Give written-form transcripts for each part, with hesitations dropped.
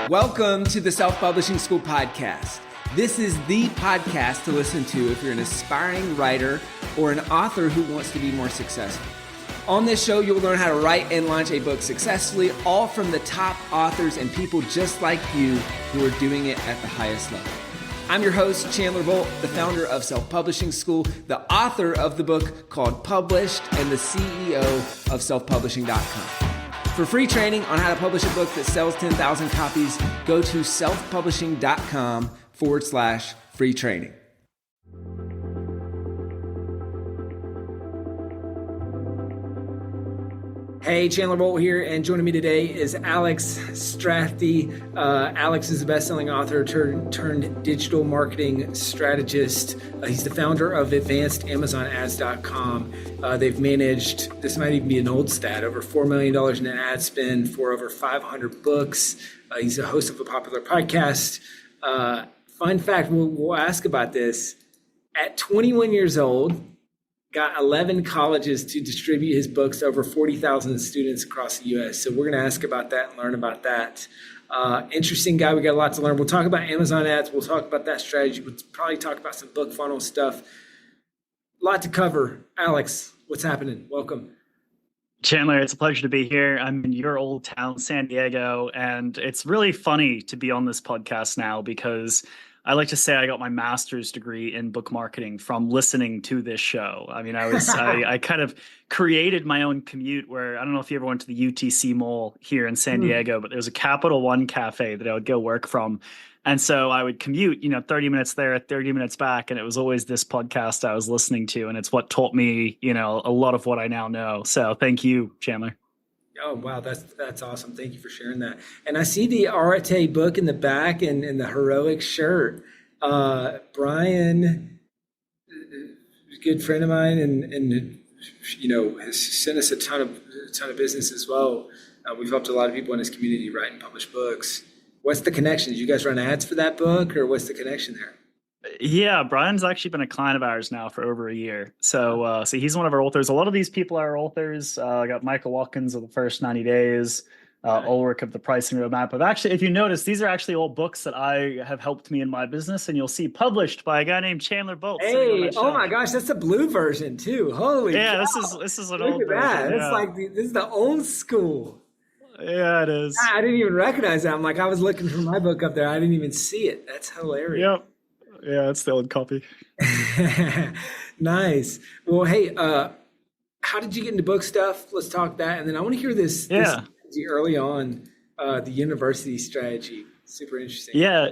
Welcome to the Self-Publishing School podcast. This is the podcast to listen to if you're an aspiring writer or an author who wants to be more successful. On this show, you'll learn how to write and launch a book successfully, all from the top authors and people just like you who are doing it at the highest level. I'm your host, Chandler Bolt, the founder of Self-Publishing School, the author of the book called Published, and the CEO of selfpublishing.com. For free training on how to publish a book that sells 10,000 copies, go to selfpublishing.com/free training. Hey, Chandler Bolt here, and joining me today is Alex Strathdee. Alex is a best-selling author turned digital marketing strategist. He's the founder of AdvancedAmazonAds.com. They've managed, this might even be an old stat, over $4 million in ad spend for over 500 books. He's a host of a popular podcast. Fun fact, we'll ask about this. At 21 years old, got 11 colleges to distribute his books to over 40,000 students across the U.S. So we're going to ask about that and learn about that. Interesting guy. We got a lot to learn. We'll talk about Amazon ads. We'll talk about that strategy. We'll probably talk about some book funnel stuff. A lot to cover. Alex, what's happening? Welcome. Chandler, it's a pleasure to be here. I'm in your old town, San Diego, and it's really funny to be on this podcast now because I like to say I got my master's degree in book marketing from listening to this show. I mean, I kind of created my own commute where, I don't know if you ever went to the UTC Mall here in San Diego, but there was a Capital One cafe that I would go work from. And so I would commute, 30 minutes there, 30 minutes back. And it was always this podcast I was listening to. And it's what taught me, a lot of what I now know. So thank you, Chandler. Oh, wow. That's awesome. Thank you for sharing that. And I see the Arate book in the back and the heroic shirt. Brian, a good friend of mine and has sent us a ton of business as well. We've helped a lot of people in his community write and publish books. What's the connection? Did you guys run ads for that book, or what's the connection there? Yeah, Brian's actually been a client of ours now for over a year. So he's one of our authors. A lot of these people are authors. I got Michael Watkins of The First 90 Days, Ulrich of The Pricing Roadmap. But actually, if you notice, these are actually all books that I have helped me in my business, and you'll see published by a guy named Chandler Bolt. Hey, oh my gosh, that's the blue version too. Holy cow. This is an old version. That. Yeah. This is the old school. Yeah, it is. I didn't even recognize that. I'm like, I was looking for my book up there. I didn't even see it. That's hilarious. Yep. Yeah, it's the old copy. Nice. Well, hey, how did you get into book stuff? Let's talk that. And then I want to hear this early on, the university strategy. Super interesting. Yeah,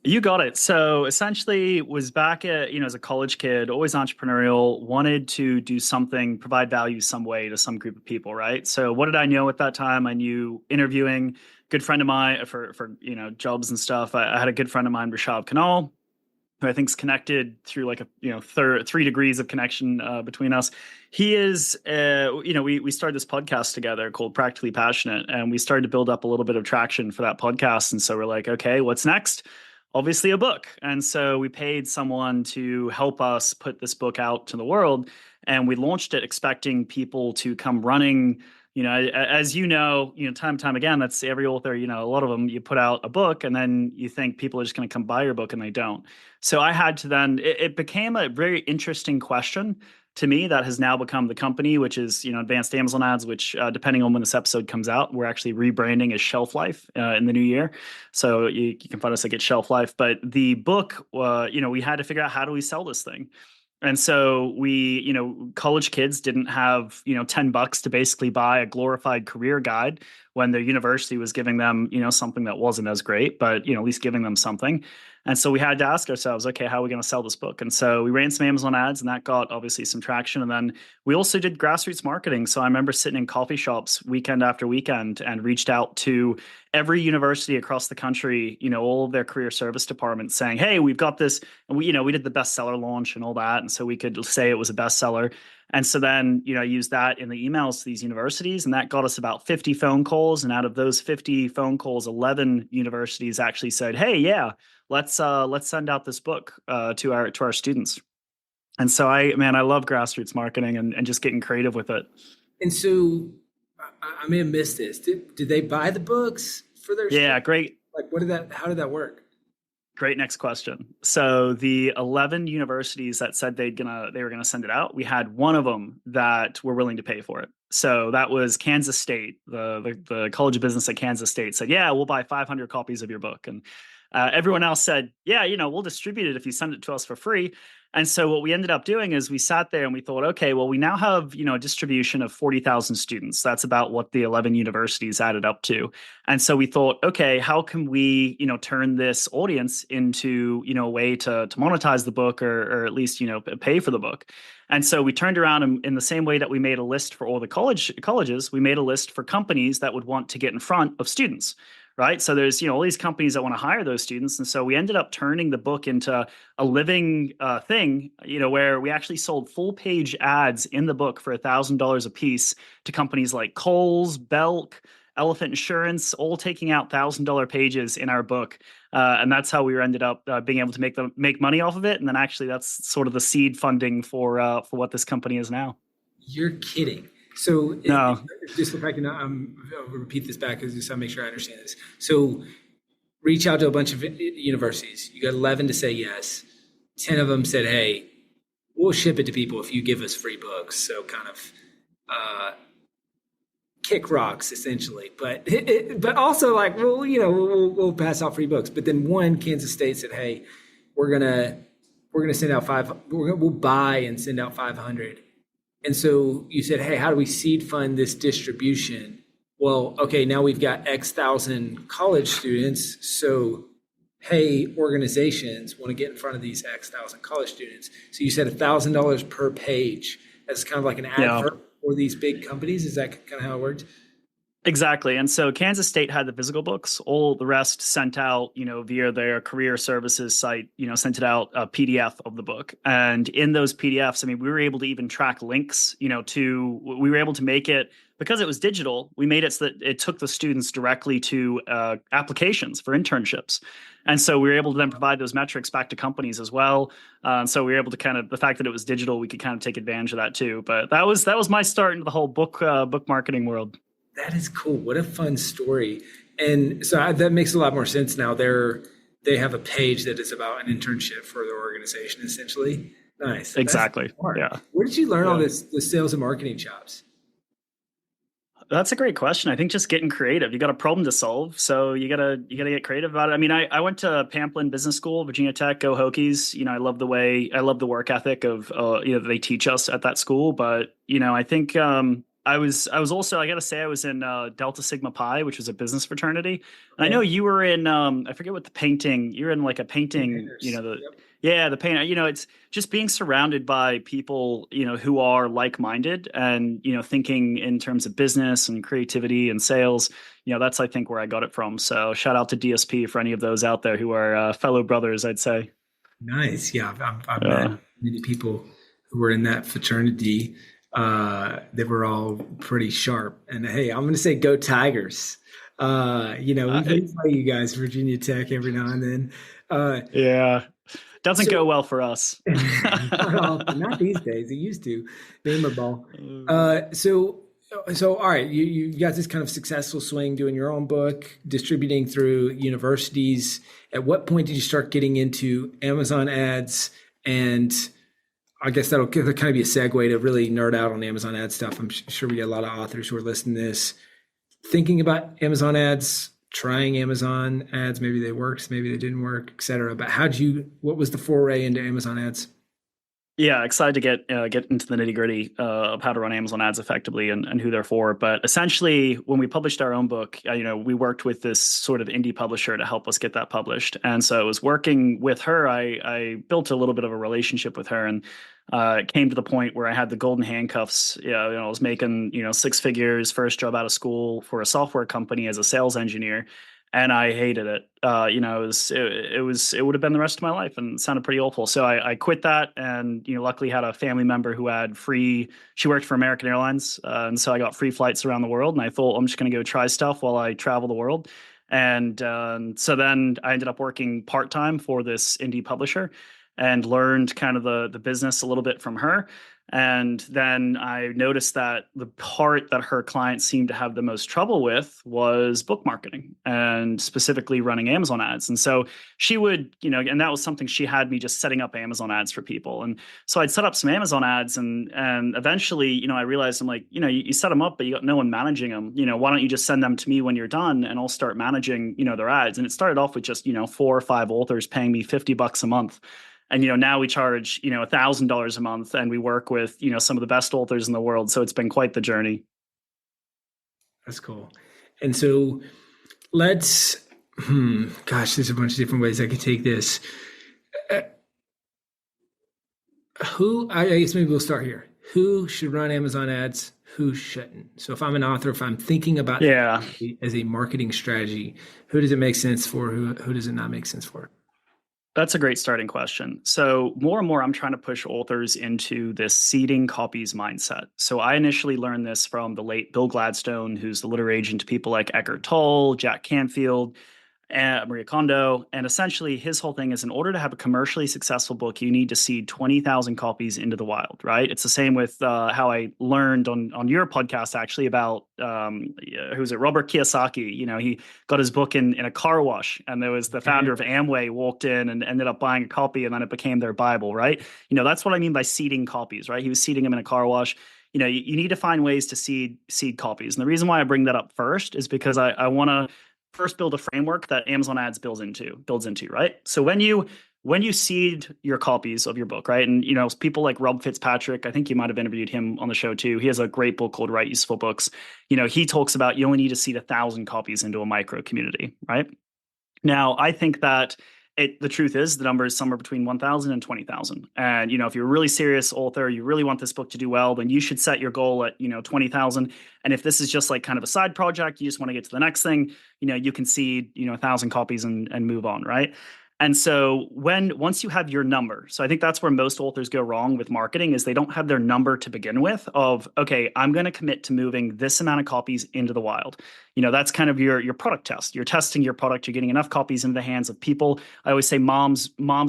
you got it. So essentially was back at, as a college kid, always entrepreneurial, wanted to do something, provide value some way to some group of people, right? So what did I know at that time? I knew interviewing. Good friend of mine for jobs and stuff. I had a good friend of mine, Rashad Kanal, who I think is connected through like 3 degrees of connection between us. He is, we started this podcast together called Practically Passionate, and we started to build up a little bit of traction for that podcast. And so we're like, okay, what's next? Obviously a book. And so we paid someone to help us put this book out to the world. And we launched it expecting people to come running. As time and time again, that's every author, a lot of them, you put out a book and then you think people are just going to come buy your book and they don't. So I had to then, it became a very interesting question to me that has now become the company, which is, Advanced Amazon Ads, which depending on when this episode comes out, we're actually rebranding as Shelf Life in the new year. So you can find us like at Shelf Life. But the book, we had to figure out how do we sell this thing? And so we, college kids didn't have, $10 to basically buy a glorified career guide when their university was giving them, something that wasn't as great, but, at least giving them something. And so we had to ask ourselves, okay, how are we going to sell this book? And so we ran some Amazon ads and that got obviously some traction. And then we also did grassroots marketing. So I remember sitting in coffee shops weekend after weekend and reached out to every university across the country, all of their career service departments saying, hey, we've got this. And we did the bestseller launch and all that. And so we could say it was a bestseller. And so then, I used that in the emails to these universities, and that got us about 50 phone calls. And out of those 50 phone calls, 11 universities actually said, hey, yeah, let's send out this book to our students. And so I love grassroots marketing and just getting creative with it. And so I may have missed this. Did they buy the books for their Yeah, stuff? Like, how did that work? Great next question. So the 11 universities that said they were gonna send it out, we had one of them that were willing to pay for it. So that was Kansas State. The College of Business at Kansas State said, "Yeah, we'll buy 500 copies of your book." And everyone else said, "Yeah, we'll distribute it if you send it to us for free." And so what we ended up doing is we sat there and we thought, okay, well, we now have a distribution of 40,000 students. That's about what the 11 universities added up to. And so we thought, okay, how can we, turn this audience into, a way to monetize the book or at least, pay for the book. And so we turned around and in the same way that we made a list for all the colleges, we made a list for companies that would want to get in front of students. Right. So there's, all these companies that want to hire those students. And so we ended up turning the book into a living thing, where we actually sold full page ads in the book for $1,000 a piece to companies like Kohl's, Belk, Elephant Insurance, all taking out $1,000 pages in our book. And that's how we ended up being able to make money off of it. And then actually that's sort of the seed funding for what this company is now. You're kidding. So no. Just if I can I'll repeat this back because I make sure I understand this. So reach out to a bunch of universities. You got 11 to say yes. 10 of them said, hey, we'll ship it to people if you give us free books. So kind of kick rocks essentially, but also like, well, we'll pass out free books. But then one, Kansas State said, hey, we're gonna send out we'll buy and send out 500. And so you said, hey, how do we seed fund this distribution? Well, okay, now we've got X thousand college students. So, hey, organizations want to get in front of these X thousand college students. So you said $1,000 per page. That's kind of like an advert for these big companies. Is that kind of how it worked? Exactly. And so Kansas State had the physical books. All the rest sent out, via their career services site, sent it out a PDF of the book. And in those PDFs, I mean, we were able to even track links, we were able to make it, because it was digital, we made it so that it took the students directly to applications for internships. And so we were able to then provide those metrics back to companies as well. So we were able to the fact that it was digital, we could kind of take advantage of that too. But that was my start into the whole book marketing world. That is cool. What a fun story. And so that makes a lot more sense now. They have a page that is about an internship for their organization, essentially. Nice. Exactly. Yeah. Where did you learn all the sales and marketing chops? That's a great question. I think just getting creative. You got a problem to solve, so you gotta get creative about it. I mean, I went to Pamplin Business School, Virginia Tech, go Hokies. I love the work ethic of they teach us at that school. But I think I was also, I got to say, I was in Delta Sigma Pi, which was a business fraternity. And I know you were in, I forget what the painting, you're in like a painting, the paint, it's just being surrounded by people, who are like-minded and, thinking in terms of business and creativity and sales. That's, I think, where I got it from. So shout out to DSP for any of those out there who are fellow brothers, I'd say. Nice. Yeah. I've met many people who were in that fraternity. They were all pretty sharp. And hey, I'm going to say go Tigers. We play you guys, Virginia Tech, every now and then. Doesn't go well for us. Not these days. It used to. Name or ball. So all right, you got this kind of successful swing doing your own book, distributing through universities. At what point did you start getting into Amazon ads? And I guess that'll kind of be a segue to really nerd out on Amazon ad stuff. I'm sure we get a lot of authors who are listening to this, thinking about Amazon ads, trying Amazon ads. Maybe they worked, maybe they didn't work, et cetera. But what was the foray into Amazon ads? Yeah, excited to get into the nitty gritty of how to run Amazon ads effectively and who they're for. But essentially, when we published our own book, we worked with this sort of indie publisher to help us get that published. And so I was working with her. I built a little bit of a relationship with her, and it came to the point where I had the golden handcuffs. I was making six figures, first job out of school for a software company as a sales engineer. And I hated it. It would have been the rest of my life, and it sounded pretty awful. So I quit that, and luckily had a family member who had free. She worked for American Airlines, and so I got free flights around the world. And I thought, I'm just going to go try stuff while I travel the world. And so then I ended up working part time for this indie publisher, and learned kind of the business a little bit from her. And then I noticed that the part that her clients seemed to have the most trouble with was book marketing and specifically running Amazon ads. And so she would, and that was something she had me just setting up Amazon ads for people. And so I'd set up some Amazon ads and eventually, I realized I'm like, you set them up, but you got no one managing them. Why don't you just send them to me when you're done and I'll start managing, their ads. And it started off with just, 4 or 5 authors paying me $50 a month. And now we charge $1,000 a month, and we work with some of the best authors in the world. So it's been quite the journey. That's cool. And so let's, there's a bunch of different ways I could take this. I guess maybe we'll start here. Who should run Amazon ads? Who shouldn't? So if I'm an author, if I'm thinking about that as a marketing strategy, who does it make sense for? Who does it not make sense for? That's a great starting question. So more and more, I'm trying to push authors into this seeding copies mindset. So I initially learned this from the late Bill Gladstone, who's the literary agent to people like Eckhart Tolle, Jack Canfield, Maria Kondo. And essentially his whole thing is in order to have a commercially successful book, you need to seed 20,000 copies into the wild, right? It's the same with how I learned on your podcast actually about, who's it? Robert Kiyosaki. He got his book in a car wash, and there was the founder of Amway walked in and ended up buying a copy, and then it became their Bible, right? That's what I mean by seeding copies, right? He was seeding them in a car wash. You need to find ways to seed copies. And the reason why I bring that up first is because I want to first build a framework that Amazon ads builds into, right? So when you seed your copies of your book, right? And people like Rob Fitzpatrick, I think you might have interviewed him on the show too. He has a great book called Write Useful Books. He talks about you only need to seed 1,000 copies into a micro community, right? Now, I think that the truth is the number is somewhere between 1,000 and 20,000. And, if you're a really serious author, you really want this book to do well, then you should set your goal at, 20,000. And if this is just like kind of a side project, you just want to get to the next thing, you can seed, 1,000 copies and move on, right? And so once you have your number, so I think that's where most authors go wrong with marketing is they don't have their number to begin with of, okay, I'm going to commit to moving this amount of copies into the wild. That's kind of your product test. You're testing your product. You're getting enough copies into the hands of people. I always say mom's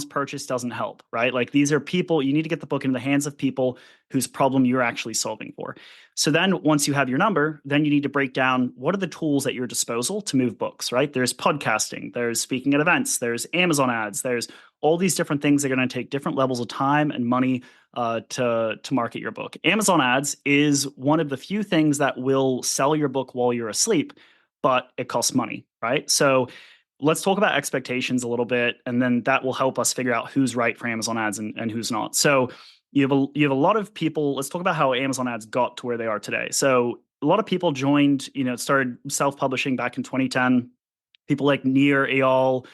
purchase doesn't help, right? Like these are people, you need to get the book into the hands of people whose problem you're actually solving for. So then once you have your number, then you need to break down what are the tools at your disposal to move books, right? There's podcasting, there's speaking at events, there's Amazon ads, there's all these different things that are going to take different levels of time and money to market your book. Amazon ads is one of the few things that will sell your book while you're asleep, but it costs money, right? So let's talk about expectations a little bit, and then that will help us figure out who's right for Amazon ads and who's not. So you have a lot of people. Let's talk about how Amazon ads got to where they are today. So a lot of people joined, started self-publishing back in 2010. People like Nir Eyal,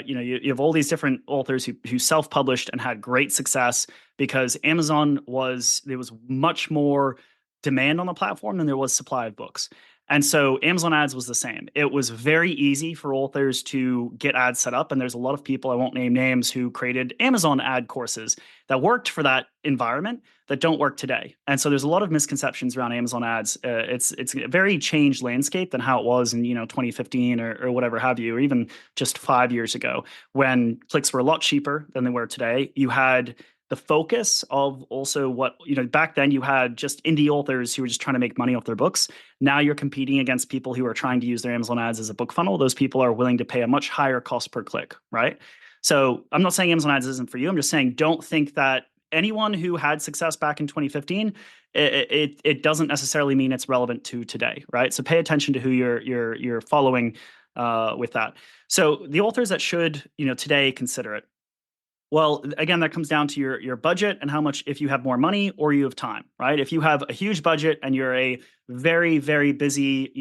you have all these different authors who self-published and had great success because there was much more demand on the platform than there was supply of books. And so Amazon ads was the same. It was very easy for authors to get ads set up. And there's a lot of people, I won't name names, who created Amazon ad courses that worked for that environment that don't work today. And so there's a lot of misconceptions around Amazon ads. It's a very changed landscape than how it was in 2015 or whatever have you, or even just 5 years ago when clicks were a lot cheaper than they were today. You had the focus of also what, back then you had just indie authors who were just trying to make money off their books. Now you're competing against people who are trying to use their Amazon ads as a book funnel. Those people are willing to pay a much higher cost per click, right? So I'm not saying Amazon ads isn't for you. I'm just saying don't think that anyone who had success back in 2015, it doesn't necessarily mean it's relevant to today, right? So pay attention to who you're following with that. So the authors that should, today consider it. Well, again, that comes down to your budget and how much, if you have more money or you have time, right? If you have a huge budget and you're a very, very busy,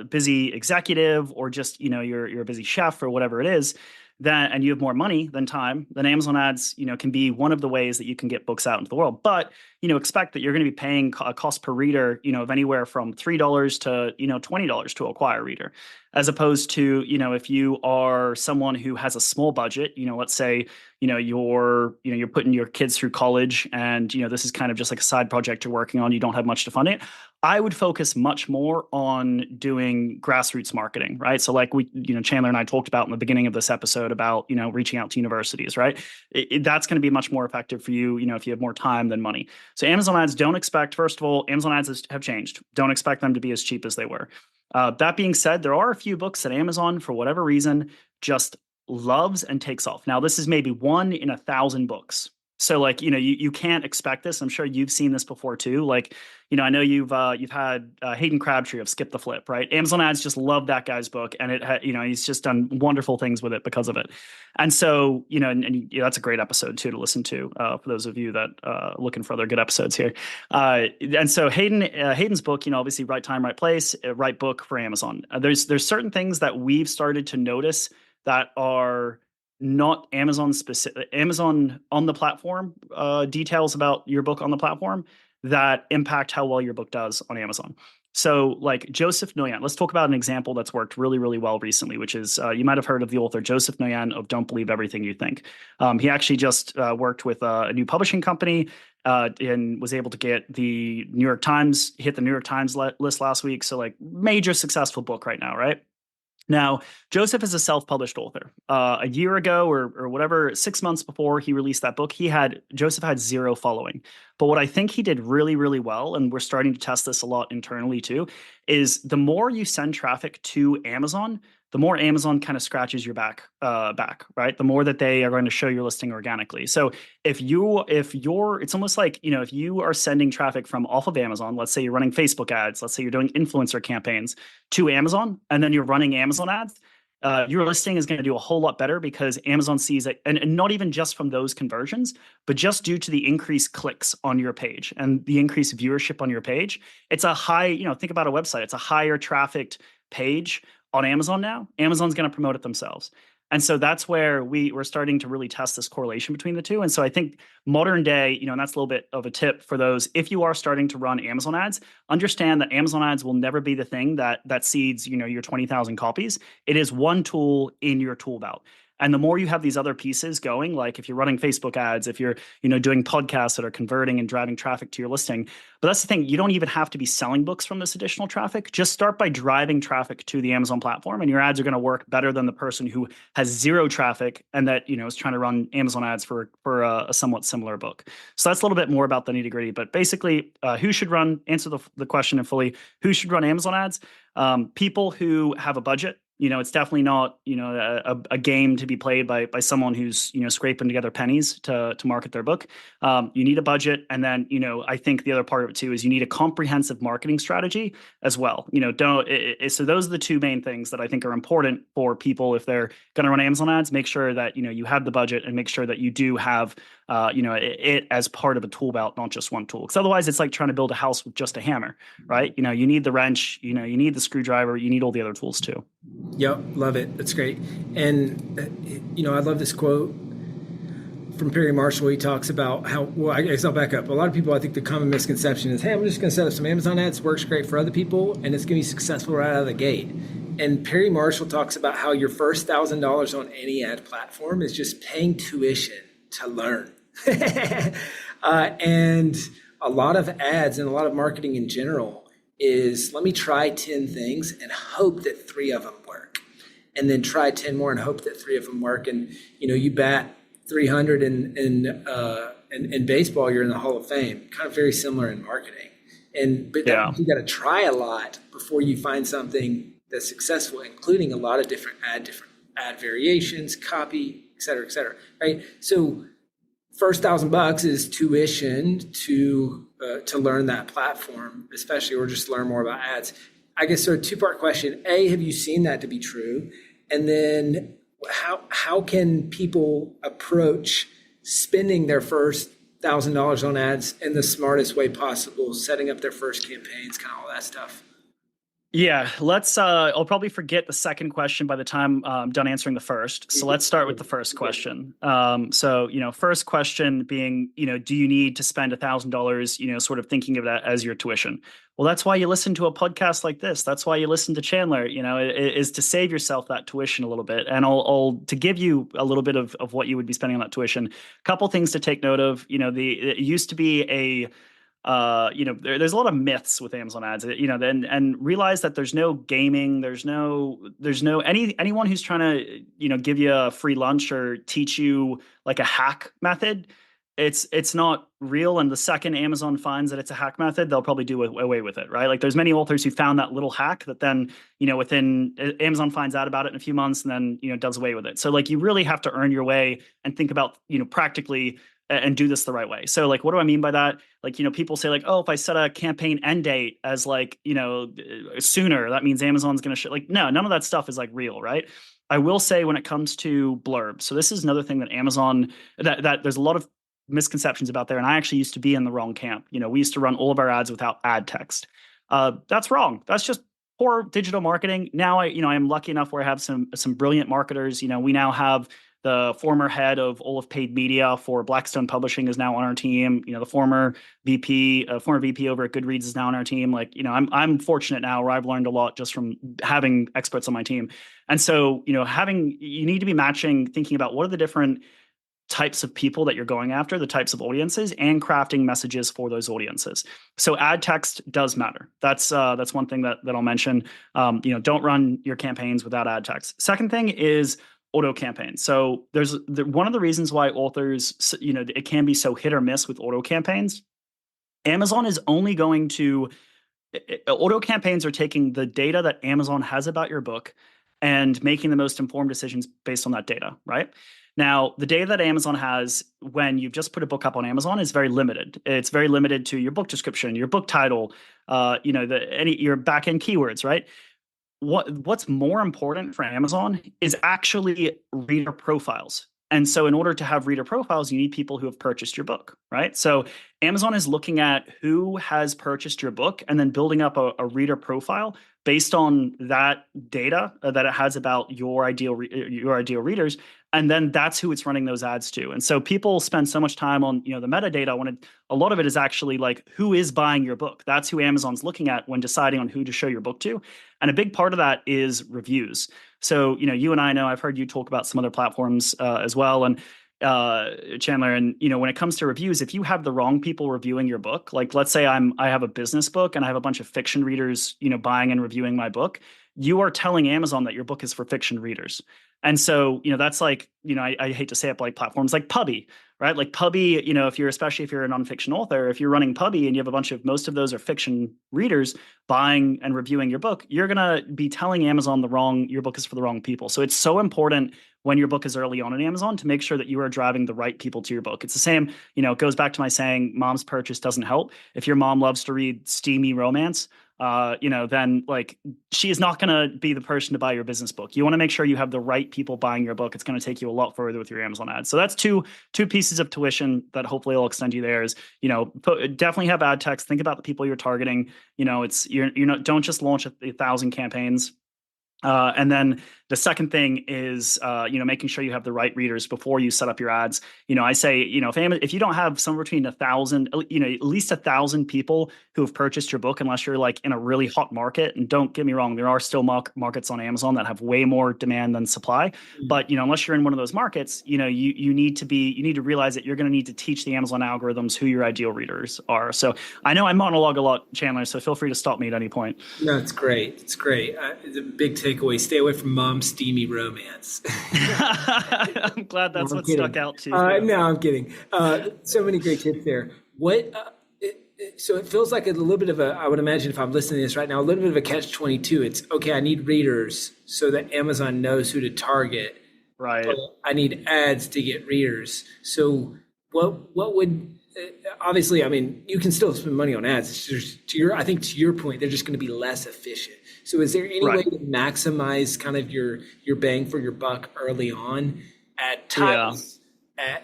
busy executive, or just, you're a busy chef or whatever it is, and you have more money than time, then Amazon ads, can be one of the ways that you can get books out into the world. But, expect that you're going to be paying a cost per reader, of anywhere from $3 to, $20 to acquire a reader, as opposed to, if you are someone who has a small budget, let's say, you're putting your kids through college, and this is kind of just like a side project you're working on. You don't have much to fund it. I would focus much more on doing grassroots marketing, right? So like Chandler and I talked about in the beginning of this episode about, reaching out to universities, right? That's going to be much more effective for you, if you have more time than money. So Amazon ads, don't expect, first of all, Amazon ads have changed. Don't expect them to be as cheap as they were. That being said, there are a few books that Amazon, for whatever reason, just loves and takes off. Now, this is maybe 1 in 1,000 books. So like, you can't expect this. I'm sure you've seen this before too. Like, I know you've had Hayden Crabtree of Skip the Flip, right? Amazon ads just love that guy's book, and he's just done wonderful things with it because of it. And so, that's a great episode too to listen to for those of you that looking for other good episodes here. And so Hayden's book, obviously right time, right place, right book for Amazon. There's certain things that we've started to notice that are not Amazon specific, Amazon on the platform, details about your book on the platform that impact how well your book does on Amazon. So like Joseph Noyan, let's talk about an example that's worked really, really well recently, which is, you might have heard of the author Joseph Noyan of Don't Believe Everything You Think. He actually just worked with a new publishing company and was able to get the New York Times, hit the New York Times list last week. So like major successful book right now, right? Now, Joseph is a self-published author. A year ago or whatever, 6 months before he released that book, Joseph had 0 following. But what I think he did really, really well, and we're starting to test this a lot internally too, is the more you send traffic to Amazon, the more Amazon kind of scratches your back, right? The more that they are going to show your listing organically. So it's almost like, if you are sending traffic from off of Amazon, let's say you're running Facebook ads, let's say you're doing influencer campaigns to Amazon, and then you're running Amazon ads, your listing is going to do a whole lot better because Amazon sees it, and not even just from those conversions, but just due to the increased clicks on your page and the increased viewership on your page. It's a high, think about a website, it's a higher trafficked page on Amazon now. Amazon's going to promote it themselves. And so that's where we're starting to really test this correlation between the two. And so I think modern day, and that's a little bit of a tip for those, if you are starting to run Amazon ads, understand that Amazon ads will never be the thing that seeds, your 20,000 copies. It is one tool in your tool belt. And the more you have these other pieces going, like if you're running Facebook ads, if you're, doing podcasts that are converting and driving traffic to your listing. But that's the thing, you don't even have to be selling books from this additional traffic. Just start by driving traffic to the Amazon platform, and your ads are going to work better than the person who has 0 traffic and that, is trying to run Amazon ads for a somewhat similar book. So that's a little bit more about the nitty gritty. But basically, answer the question in fully, who should run Amazon ads? People who have a budget. It's definitely not, a game to be played by someone who's, scraping together pennies to market their book. You need a budget. And then, I think the other part of it too is you need a comprehensive marketing strategy as well. So those are the 2 main things that I think are important for people if they're going to run Amazon ads. Make sure that, you have the budget, and make sure that you do have, it as part of a tool belt, not just one tool. Because otherwise it's like trying to build a house with just a hammer, right? You need the wrench, you need the screwdriver, you need all the other tools too. Yep, love it. That's great. And, I love this quote from Perry Marshall. He talks about how, well, I guess I'll back up. A lot of people, I think the common misconception is, hey, I'm just going to set up some Amazon ads, works great for other people, and it's going to be successful right out of the gate. And Perry Marshall talks about how your first $1,000 on any ad platform is just paying tuition to learn. And a lot of ads and a lot of marketing in general is, let me try 10 things and hope that 3 of them work, and then try 10 more and hope that 3 of them work. And, you bat 300 in baseball, you're in the Hall of Fame. Kind of very similar in marketing. But you got to try a lot before you find something that's successful, including a lot of different ad variations, copy, et cetera, right? So first $1,000 is tuition to learn that platform, especially, or just learn more about ads. I guess so. A 2-part question. A, have you seen that to be true? And then how can people approach spending their first $1,000 on ads in the smartest way possible, setting up their first campaigns, kind of all that stuff? Yeah, let's I'll probably forget the second question by the time I'm done answering the first. So let's start with the first question. So, first question being, do you need to spend $1,000, sort of thinking of that as your tuition? Well, that's why you listen to a podcast like this. That's why you listen to Chandler, is to save yourself that tuition a little bit. And I'll to give you a little bit of what you would be spending on that tuition. A couple things to take note of. It used to be there's a lot of myths with Amazon ads, and realize that there's no gaming, there's no anyone who's trying to, give you a free lunch or teach you like a hack method. It's not real. And the second Amazon finds that it's a hack method, they'll probably do away with it, right? Like there's many authors who found that little hack that then, within Amazon finds out about it in a few months and then, does away with it. So like you really have to earn your way and think about, practically and do this the right way. So like, what do I mean by that? Like, people say like, oh, if I set a campaign end date as like, sooner, that means Amazon's going to like, no, none of that stuff is like real, right? I will say when it comes to blurbs. So this is another thing that Amazon, that there's a lot of misconceptions about there. And I actually used to be in the wrong camp. We used to run all of our ads without ad text. That's wrong. That's just poor digital marketing. Now I'm lucky enough where I have some brilliant marketers. We now have the former head of all of paid media for Blackstone Publishing is now on our team. The former VP over at Goodreads is now on our team. Like, I'm fortunate now where I've learned a lot just from having experts on my team. And so, you need to be thinking about what are the different types of people that you're going after, the types of audiences, and crafting messages for those audiences. So ad text does matter. That's one thing that I'll mention. Don't run your campaigns without ad text. Second thing is auto campaigns. So there's one of the reasons why authors, it can be so hit or miss with auto campaigns. Amazon is only going to auto campaigns are taking the data that Amazon has about your book and making the most informed decisions based on that data, right? Now, the data that Amazon has when you've just put a book up on Amazon is very limited. It's very limited to your book description, your book title, your back-end keywords, right? What's more important for Amazon is actually reader profiles. And so in order to have reader profiles, you need people who have purchased your book, right? So Amazon is looking at who has purchased your book and then building up a reader profile based on that data that it has about your ideal readers. And then that's who it's running those ads to. And so people spend so much time on, the metadata when a lot of it is actually like, who is buying your book? That's who Amazon's looking at when deciding on who to show your book to. And a big part of that is reviews. So, you and I know, I've heard you talk about some other platforms as well. And Chandler, and when it comes to reviews, if you have the wrong people reviewing your book, like let's say I have a business book and I have a bunch of fiction readers, buying and reviewing my book, you are telling Amazon that your book is for fiction readers. And so, that's like, I hate to say it, but like platforms like Pubby, right? Like Pubby, especially if you're a nonfiction author, if you're running Pubby and you have most of those are fiction readers buying and reviewing your book, you're going to be telling Amazon your book is for the wrong people. So it's so important when your book is early on in Amazon to make sure that you are driving the right people to your book. It's the same, it goes back to my saying, mom's purchase doesn't help. If your mom loves to read steamy romance, then like she is not going to be the person to buy your business book. You want to make sure you have the right people buying your book. It's going to take you a lot further with your Amazon ads. So that's two pieces of tuition that hopefully will extend you there is, definitely have ad text. Think about the people you're targeting. Don't just launch 1,000 campaigns. And then the second thing is, making sure you have the right readers before you set up your ads. I say, if you don't have somewhere between 1,000, at least 1,000 people who have purchased your book, unless you're like in a really hot market, and don't get me wrong, there are still markets on Amazon that have way more demand than supply. Mm-hmm. But, unless you're in one of those markets, you need to realize that you're going to need to teach the Amazon algorithms who your ideal readers are. So I know I monologue a lot, Chandler, so feel free to stop me at any point. No, it's great. It's great. The big takeaway, stay away from mom's steamy romance. I'm glad that's what stuck out to you. No, I'm kidding. So many great tips there. So it feels like a little bit of I would imagine if I'm listening to this right now, a little bit of a catch-22. It's, okay, I need readers so that Amazon knows who to target. Right. But I need ads to get readers. So what would, obviously, I mean, you can still spend money on ads. It's just, I think to your point, they're just going to be less efficient. So is there any way to maximize kind of your bang for your buck early on at times? Yeah.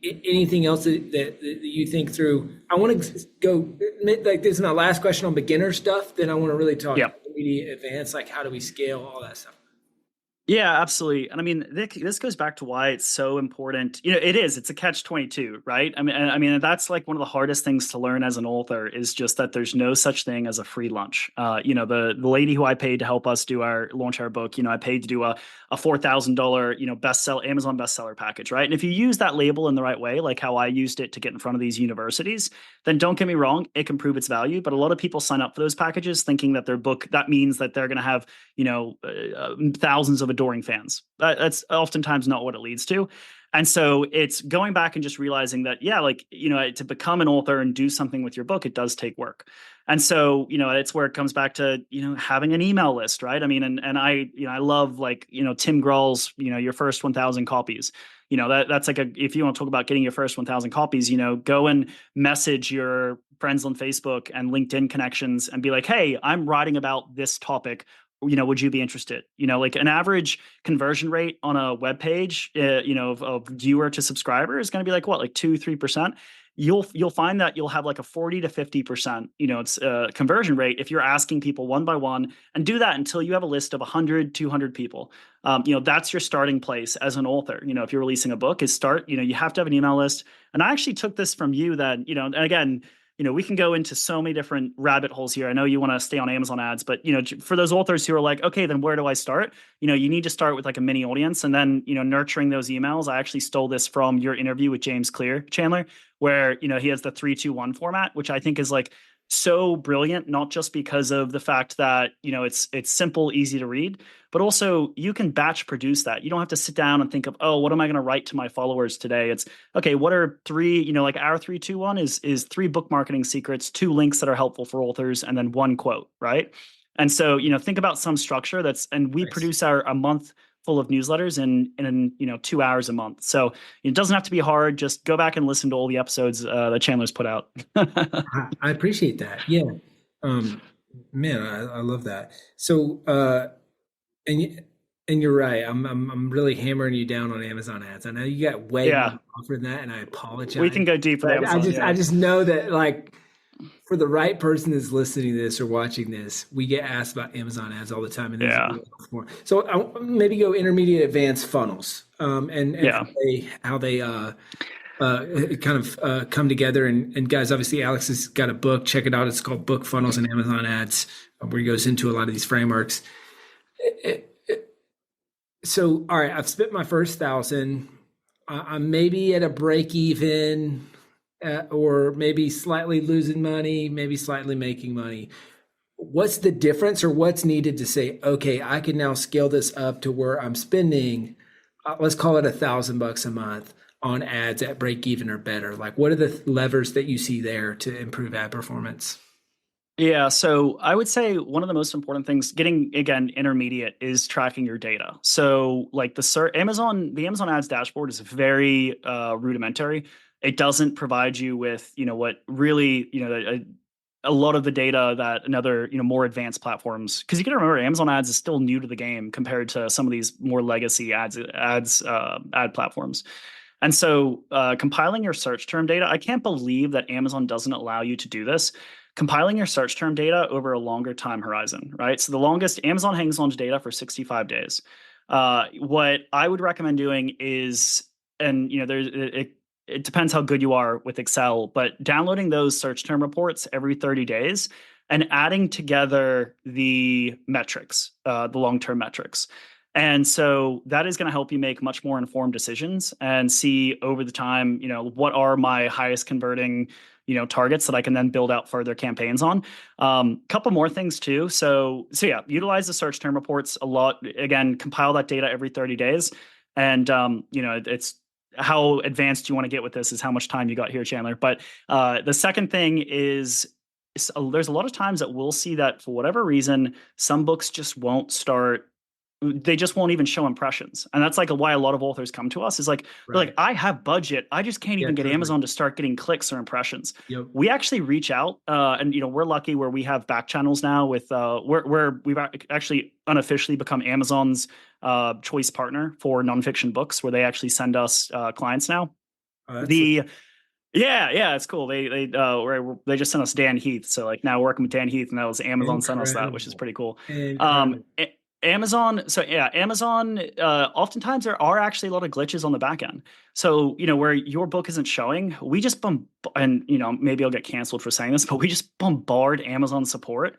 Anything else that you think through? I want to go, like, this is my last question on beginner stuff. Then I want to really talk intermediate, advanced? Like, how do we scale all that stuff? Yeah, absolutely. And I mean, this goes back to why it's so important. It is. It's a catch-22, right? I mean, that's like one of the hardest things to learn as an author is just that there's no such thing as a free lunch. The lady who I paid to help us launch our book, I paid to do a $4,000, Amazon bestseller package, right? And if you use that label in the right way, like how I used it to get in front of these universities, then don't get me wrong, it can prove its value. But a lot of people sign up for those packages thinking that their book, that means that they're going to have thousands of adoring fans. That's oftentimes not what it leads to. And so it's going back and just realizing that, yeah, like, to become an author and do something with your book, it does take work. And so, it's where it comes back to, having an email list, right? I mean, and I love like, Tim Grohl's, your first 1,000 copies. That's like if you want to talk about getting your first 1,000 copies, go and message your friends on Facebook and LinkedIn connections and be like, hey, I'm writing about this topic. Would you be interested? Like an average conversion rate on a web page, of viewer to subscriber is going to be like what, like 2-3%. You'll find that you'll have like a 40 to 50%, it's conversion rate if you're asking people one by one, and do that until you have a list of 100, 200 people. That's your starting place as an author. If you're releasing a book, you have to have an email list. And I actually took this from you that, and again, we can go into so many different rabbit holes here. I know you want to stay on Amazon ads, but for those authors who are like, okay, then where do I start? You need to start with like a mini audience, and then nurturing those emails. I actually stole this from your interview with James Clear, Chandler, where he has the 3-2-1 format, which I think is like so brilliant, not just because of the fact that it's simple, easy to read, but also you can batch produce that. You don't have to sit down and think of, oh, what am I going to write to my followers today? It's okay, what are three, like our 3-2-1 is 3 book marketing secrets, 2 links that are helpful for authors, and then 1 quote, right? And so think about some structure and we Nice. produce a month full of newsletters in 2 hours a month. So it doesn't have to be hard. Just go back and listen to all the episodes that Chandler's put out. I appreciate that. Yeah. Man, I love that. So, and you're right. I'm really hammering you down on Amazon ads. I know you got way Yeah. more offer than that, and I apologize. We can go deep with Amazon. I just know that, like, for the right person that's listening to this or watching this, we get asked about Amazon ads all the time, and Yeah. more. So I maybe go intermediate, advanced funnels, and Yeah. how they kind of come together. And guys, obviously, Alex has got a book. Check it out. It's called Book Funnels and Amazon Ads, where he goes into a lot of these frameworks. So, all right, I've spent my first 1,000. I'm maybe at a break even, or maybe slightly losing money, maybe slightly making money. What's the difference, or what's needed to say, okay, I can now scale this up to where I'm spending, let's call it $1,000 a month on ads at break even or better? Like, what are the levers that you see there to improve ad performance? Yeah, so I would say one of the most important things, getting again intermediate, is tracking your data. So like the Amazon ads dashboard is very rudimentary. It doesn't provide you with what really a lot of the data that another more advanced platforms, because you got to remember Amazon ads is still new to the game compared to some of these more legacy ad platforms. And so compiling your search term data, I can't believe that Amazon doesn't allow you to do this. Compiling your search term data over a longer time horizon, right? So the longest, Amazon hangs on to data for 65 days. What I would recommend doing is, and it depends how good you are with Excel, but downloading those search term reports every 30 days and adding together the metrics, the long-term metrics. And so that is going to help you make much more informed decisions and see over the time, what are my highest converting, targets that I can then build out further campaigns on. Couple more things too. So yeah, utilize the search term reports a lot. Again, compile that data every 30 days. And, it's how advanced you want to get with this is how much time you got here, Chandler. But the second thing is, there's a lot of times that we'll see that for whatever reason, some books just won't start. They just won't even show impressions. And that's like why a lot of authors come to us is like, they're like, I have budget. I just can't even get Amazon to start getting clicks or impressions. Yep. We actually reach out and, we're lucky where we have back channels now with where we've actually unofficially become Amazon's choice partner for nonfiction books, where they actually send us clients now. Oh, Yeah, it's cool. They just sent us Dan Heath, so like now we're working with Dan Heath, and that was Amazon sent us that, which is Incredible. pretty cool. Incredible. Amazon, so yeah, Amazon. Oftentimes there are actually a lot of glitches on the back end. So where your book isn't showing, we just and maybe I'll get canceled for saying this, but we just bombard Amazon support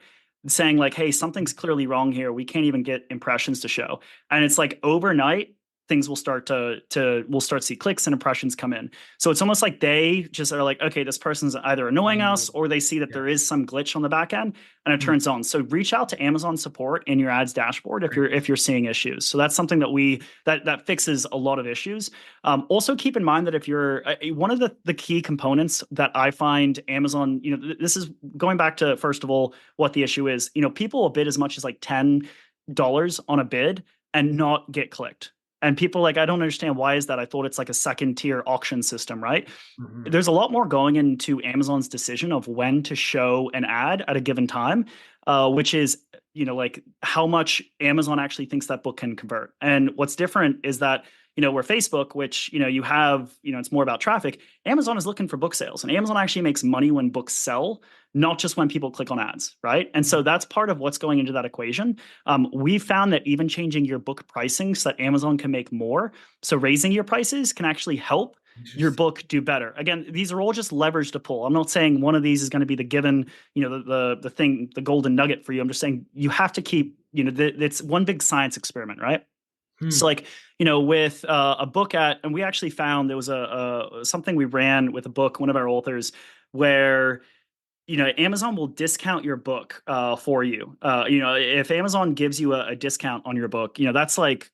saying like, hey, something's clearly wrong here. We can't even get impressions to show, and it's like overnight things will start we'll start to see clicks and impressions come in. So it's almost like they just are like, okay, this person's either annoying us or they see that Yeah. there is some glitch on the back end and it Mm, turns on. So reach out to Amazon support in your ads dashboard if great. you're seeing issues. So that's something that that fixes a lot of issues. Also keep in mind that if you're one of the key components that I find Amazon, this is going back to first of all what the issue is. People will bid as much as like $10 on a bid and not get clicked. And people like, I don't understand, why is that? I thought it's like a second tier auction system, right? Mhm. There's a lot more going into Amazon's decision of when to show an ad at a given time, which is, like how much Amazon actually thinks that book can convert. And what's different is that, where Facebook, which, you have, it's more about traffic, Amazon is looking for book sales, and Amazon actually makes money when books sell, not just when people click on ads, right? And so that's part of what's going into that equation. We found that even changing your book pricing so that Amazon can make more, so raising your prices can actually help your Interesting. book do better. Again, these are all just levers to pull. I'm not saying one of these is going to be the given, the thing, the golden nugget for you. I'm just saying you have to keep, it's one big science experiment, right? So Hmm. like, with a book and we actually found there was a something we ran with a book, one of our authors, where Amazon will discount your book for you. If Amazon gives you a discount on your book, that's like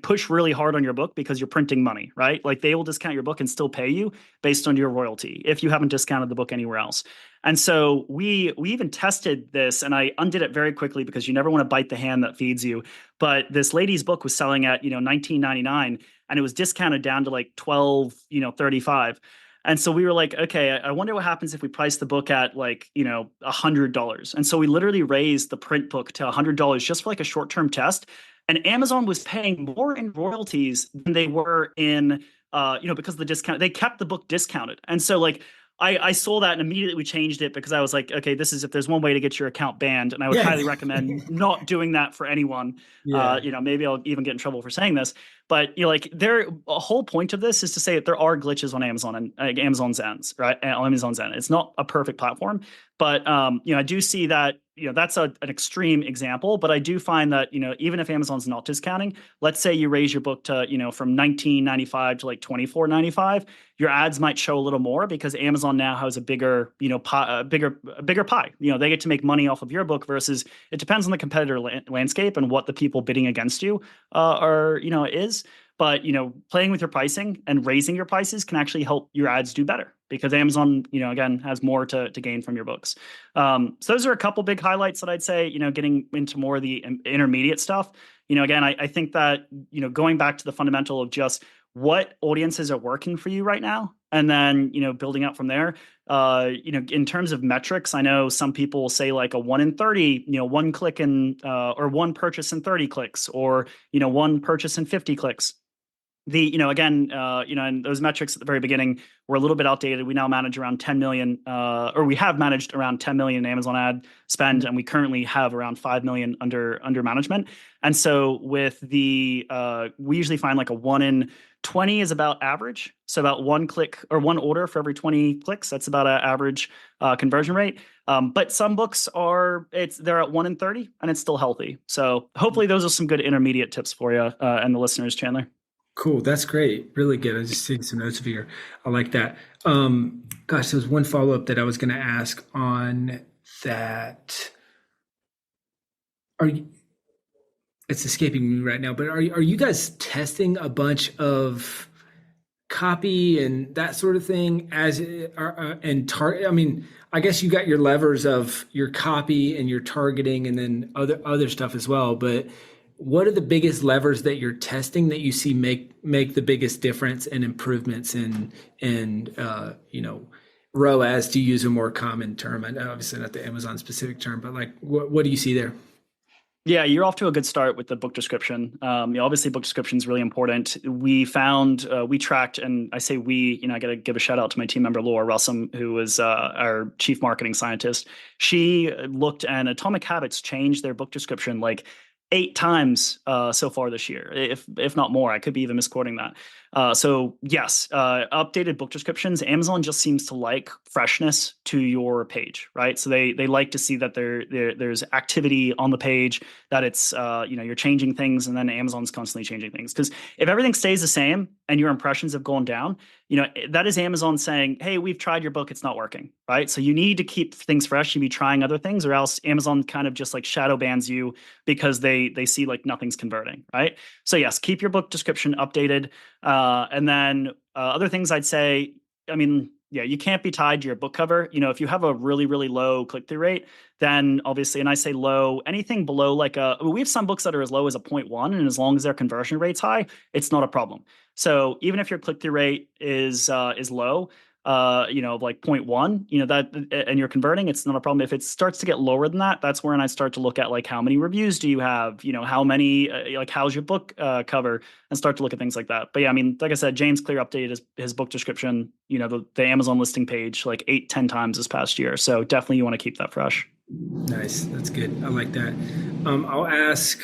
push really hard on your book because you're printing money, right? Like they will discount your book and still pay you based on your royalty if you haven't discounted the book anywhere else. And so we even tested this, and I undid it very quickly because you never want to bite the hand that feeds you. But this lady's book was selling at $19.99, and it was discounted down to like 12 35. And so we were like, okay, I wonder what happens if we price the book at like, $100. And so we literally raised the print book to $100 just for like a short-term test. And Amazon was paying more in royalties than they were in, because of the discount. They kept the book discounted. And so like, I saw that and immediately we changed it because I was like, okay, this is if there's one way to get your account banned, and I would Yeah. highly recommend not doing that for anyone. Yeah. Maybe I'll even get in trouble for saying this, but like a whole point of this is to say that there are glitches on Amazon and Amazon's ends, right? On Amazon's end, it's not a perfect platform, but I do see that that's an extreme example, but I do find that even if Amazon's not discounting, let's say you raise your book to from 19.95 to like 24.95, your ads might show a little more because Amazon now has a bigger pie, a bigger pie. They get to make money off of your book versus it depends on the competitor landscape and what the people bidding against you are is. But playing with your pricing and raising your prices can actually help your ads do better because Amazon, again, has more to gain from your books. So those are a couple big highlights that I'd say. Getting into more of the intermediate stuff. Again, I think that going back to the fundamental of just what audiences are working for you right now, and then building up from there. In terms of metrics, I know some people will say like a 1 in 30, one click and or one purchase in 30 clicks, or one purchase in 50 clicks. Again, and those metrics at the very beginning were a little bit outdated. We now manage around 10 million, or we have managed around 10 million in Amazon ad spend, and we currently have around 5 million under management. And so with we usually find like a 1 in 20 is about average. So about one click or one order for every 20 clicks. That's about an average conversion rate. But some books they're at 1 in 30, and it's still healthy. So hopefully those are some good intermediate tips for you and the listeners, Chandler. Cool. That's great. Really good. I just taking some notes over here. I like that. Gosh, there was one follow up that I was going to ask on that. Are you, it's escaping me right now, but are you guys testing a bunch of copy and that sort of thing and target? I mean, I guess you got your levers of your copy and your targeting and then other stuff as well, but what are the biggest levers that you're testing that you see make the biggest difference and improvements in ROAS, to use a more common term? And obviously not the Amazon specific term, but like what do you see there? Yeah, you're off to a good start with the book description. Obviously, book description is really important. We found, we tracked, and I say we, I got to give a shout out to my team member, Laura Russum, who was our chief marketing scientist. She looked, and Atomic Habits changed their book description like 8 times so far this year, if not more. I could be even misquoting that. So yes, updated book descriptions. Amazon just seems to like freshness to your page, right? So they like to see that there's activity on the page, that it's you're changing things, and then Amazon's constantly changing things. Because if everything stays the same and your impressions have gone down, that is Amazon saying, hey, we've tried your book, it's not working, right? So you need to keep things fresh. You be trying other things, or else Amazon kind of just like shadow bans you because they see like nothing's converting, right? So yes, keep your book description updated. And then other things I'd say, I mean, yeah, you can't be tied to your book cover. If you have a really, really low click-through rate, then obviously, and I say low, anything below like we have some books that are as low as a 0.1, and as long as their conversion rate's high, it's not a problem. So even if your click-through rate is low, like 0.1, that, and you're converting, it's not a problem. If it starts to get lower than that, that's when I start to look at like how many reviews do you have, how many, like how's your book cover, and start to look at things like that. But yeah, I mean, like I said, James Clear updated his book description, the Amazon listing page like 8-10 times this past year. So definitely you want to keep that fresh. Nice. That's good. I like that. I'll ask,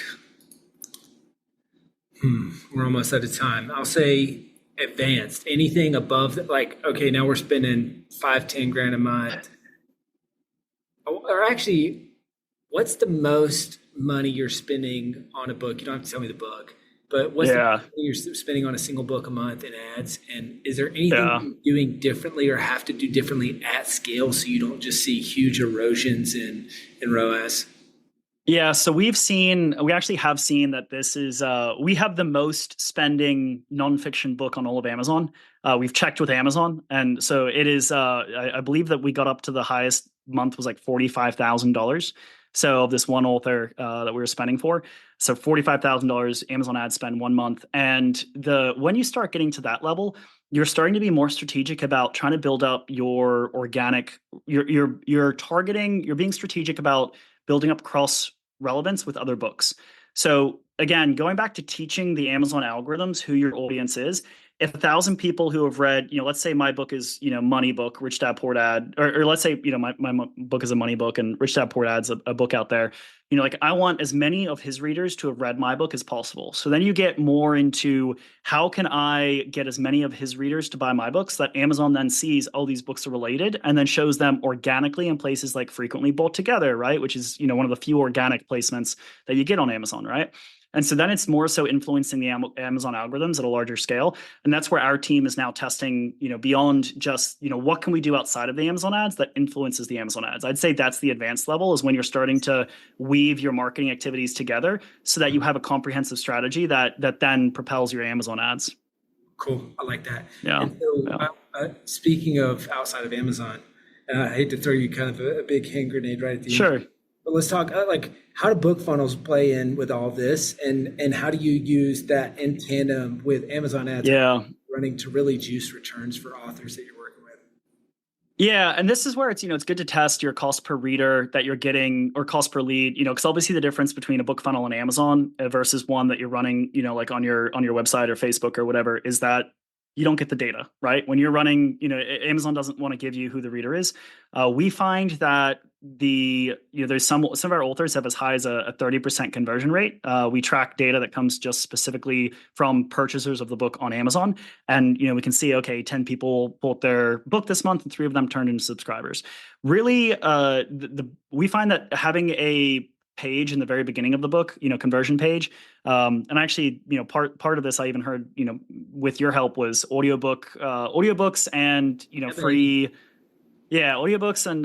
we're almost out of time. I'll say advanced, anything above that, like, okay, now we're spending 5-10 grand a month. Or actually, what's the most money you're spending on a book? You don't have to tell me the book, but what's the most money you're spending on a single book a month in ads? And is there anything you're doing differently or have to do differently at scale so you don't just see huge erosions in ROAS? Yeah, so we actually have seen that this is, we have the most spending nonfiction book on all of Amazon. We've checked with Amazon. And so it is, I believe that we got up to the highest month was like $45,000. So of this one author that we were spending for. So $45,000 Amazon ad spend 1 month. And when you start getting to that level, you're starting to be more strategic about trying to build up your organic, you're targeting, you're being strategic about building up cross relevance with other books. So again, going back to teaching the Amazon algorithms who your audience is, if 1,000 people who have read, let's say my book is, Money Book, Rich Dad Poor Dad, or let's say, my book is a money book and Rich Dad Poor Dad's a book out there, like I want as many of his readers to have read my book as possible. So then you get more into how can I get as many of his readers to buy my books that Amazon then sees, oh, these books are related, and then shows them organically in places like frequently bought together, right? Which is, one of the few organic placements that you get on Amazon, right? And so then it's more so influencing the Amazon algorithms at a larger scale. And that's where our team is now testing, beyond just, what can we do outside of the Amazon ads that influences the Amazon ads? I'd say that's the advanced level, is when you're starting to weave your marketing activities together so that you have a comprehensive strategy that then propels your Amazon ads. Cool. I like that. Yeah. And so, speaking of outside of Amazon, I hate to throw you kind of a big hand grenade right at the end. But let's talk like how do book funnels play in with all this, and how do you use that in tandem with Amazon ads running to really juice returns for authors that you're working with? Yeah, and this is where it's it's good to test your cost per reader that you're getting, or cost per lead, because obviously the difference between a book funnel on Amazon versus one that you're running, like on your website or Facebook or whatever, is that you don't get the data, right? When you're running, Amazon doesn't want to give you who the reader is. We find that there's some of our authors have as high as a 30% conversion rate. We track data that comes just specifically from purchasers of the book on Amazon. And, we can see, okay, 10 people bought their book this month and 3 of them turned into subscribers. Really, we find that having a page in the very beginning of the book, conversion page. And actually, part of this I even heard, with your help, was audiobooks and, free. Yeah, audiobooks and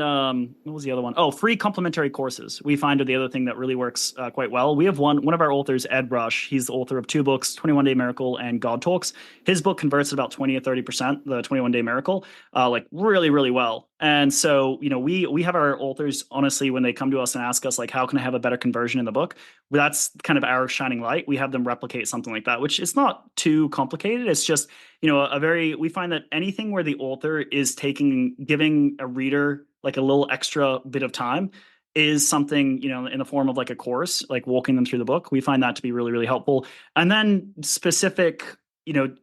what was the other one? Oh, free complimentary courses. We find are the other thing that really works quite well. We have one of our authors, Ed Brush. He's the author of 2 books, 21 Day Miracle and God Talks. His book converts at about 20 or 30%, the 21 Day Miracle, like really, really well. And so, we have our authors, honestly, when they come to us and ask us, like, how can I have a better conversion in the book? Well, that's kind of our shining light. We have them replicate something like that, which is not too complicated. It's just, we find that anything where the author is giving a reader like a little extra bit of time is something, in the form of like a course, like walking them through the book. We find that to be really, really helpful. And then specific,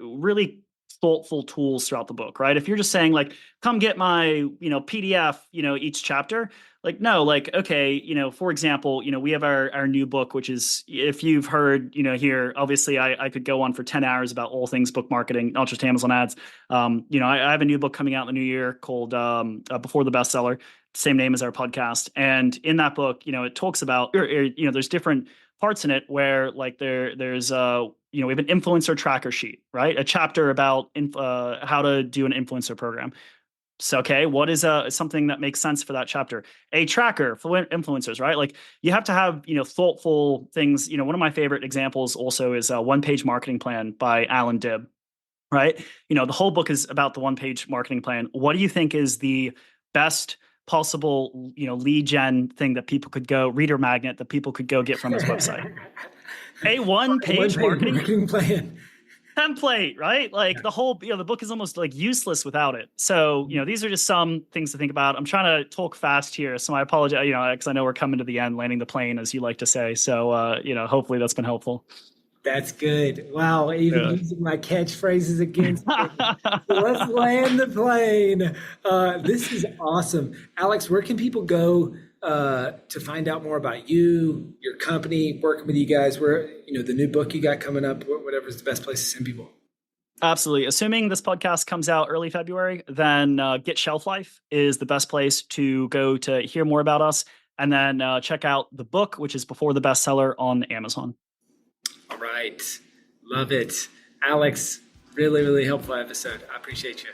really thoughtful tools throughout the book, right? If you're just saying like, come get my, PDF, each chapter, like, no, like, okay, for example, we have our new book, which is, if you've heard, here, obviously I could go on for 10 hours about all things book marketing, not just Amazon ads. I have a new book coming out in the new year called Before the Bestseller, same name as our podcast. And in that book, it talks about, there's different parts in it where like there's we have an influencer tracker sheet, right? A chapter about how to do an influencer program. So, okay, what is something that makes sense for that chapter? A tracker for influencers, right? Like you have to have, thoughtful things. One of my favorite examples also is One Page Marketing Plan by Alan Dibb, right? The whole book is about the one page marketing plan. What do you think is the best possible, lead gen thing that people could go, reader magnet that people could go get from his website? A one page marketing plan template, right? Like the whole, the book is almost like useless without it. So, these are just some things to think about. I'm trying to talk fast here, so I apologize, because I know we're coming to the end, landing the plane, as you like to say. So, hopefully that's been helpful. That's good. Wow, even using my catchphrases against me. So let's land the plane. This is awesome. Alex, where can people go to find out more about you, your company, working with you guys, where, the new book you got coming up, whatever is the best place to send people? Absolutely. Assuming this podcast comes out early February, then Get Shelf Life is the best place to go to hear more about us. And then check out the book, which is Before the Bestseller, on Amazon. All right. Love it. Alex, really, really helpful episode. I appreciate you.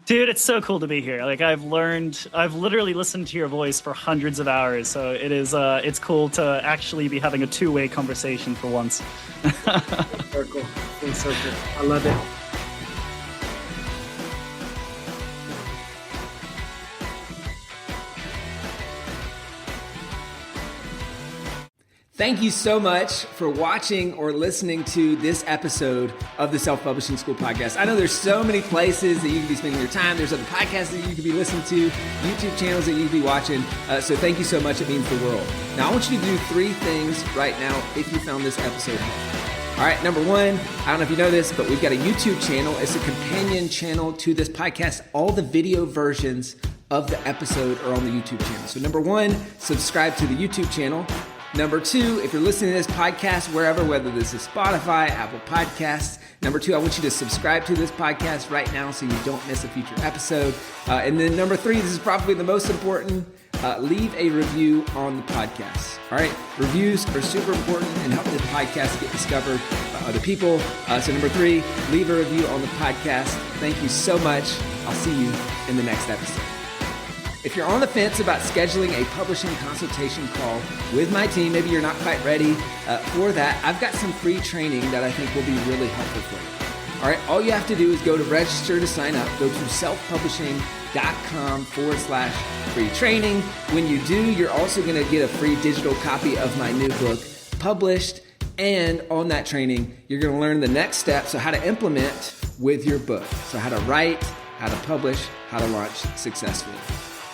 Dude, it's so cool to be here. Like I've literally listened to your voice for hundreds of hours. So it's cool to actually be having a two-way conversation for once. Circle. Full circle. I love it. Thank you so much for watching or listening to this episode of the Self-Publishing School podcast. I know there's so many places that you can be spending your time. There's other podcasts that you could be listening to, YouTube channels that you could be watching. So thank you so much. It means the world. Now, I want you to do 3 things right now if you found this episode helpful. All right, number 1, I don't know if you know this, but we've got a YouTube channel. It's a companion channel to this podcast. All the video versions of the episode are on the YouTube channel. So number 1, subscribe to the YouTube channel. Number 2, if you're listening to this podcast wherever, whether this is Spotify, Apple Podcasts, number 2, I want you to subscribe to this podcast right now so you don't miss a future episode. And then number 3, this is probably the most important, leave a review on the podcast. All right, reviews are super important and help this podcast get discovered by other people. So number 3, leave a review on the podcast. Thank you so much. I'll see you in the next episode. If you're on the fence about scheduling a publishing consultation call with my team, maybe you're not quite ready for that, I've got some free training that I think will be really helpful for you. All right, all you have to do is go to register to sign up. Go to selfpublishing.com/free training. When you do, you're also going to get a free digital copy of my new book published. And on that training, you're going to learn the next steps, so how to implement with your book. So how to write, how to publish, how to launch successfully.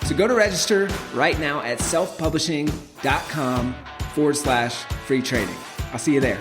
So go to register right now at selfpublishing.com/free training. I'll see you there.